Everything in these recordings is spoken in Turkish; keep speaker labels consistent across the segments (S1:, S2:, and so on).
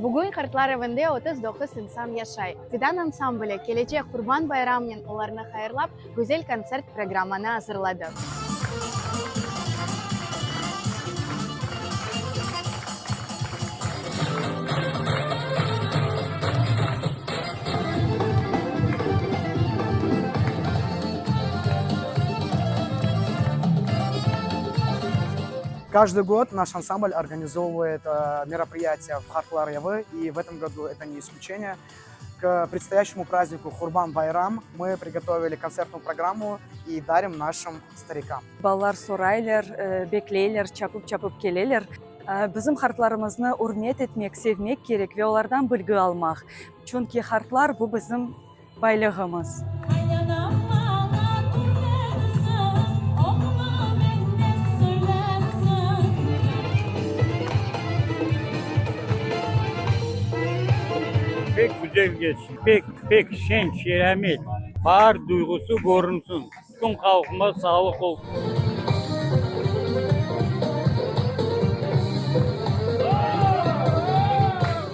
S1: Bugun Kartlar evinde 39 insan yaşay. Fidan ansambli gelecek Kurban Bayramı'nın onlarını hayırlap güzel konsert programını hazırladı.
S2: Каждый год наш ансамбль организовывает мероприятия в Хартлар-Явы, и в этом году это не исключение. К предстоящему празднику Хурбан-Байрам мы приготовили концертную программу и дарим нашим старикам.
S3: Балалар сорайлар, беклейлер, чапып келелер. Bizim hartlarımızı hürmet etmek, sevmek gerek ve onlardan bilgi almak. Çünkü hartlar bu bizim baylığımız.
S4: Pek güzel geçsin, pek şen, şeremet, bahar duygusu görünsün. Tüm halkıma sağlık olsun.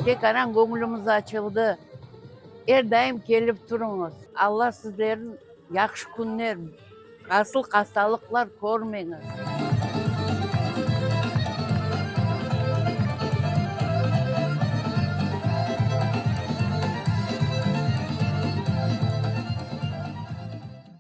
S5: Tekaran gönlümüz açıldı. Her daim gelip turunuz. Allah sizlerin yaxşı günler, asıl hastalıklar görmeniz.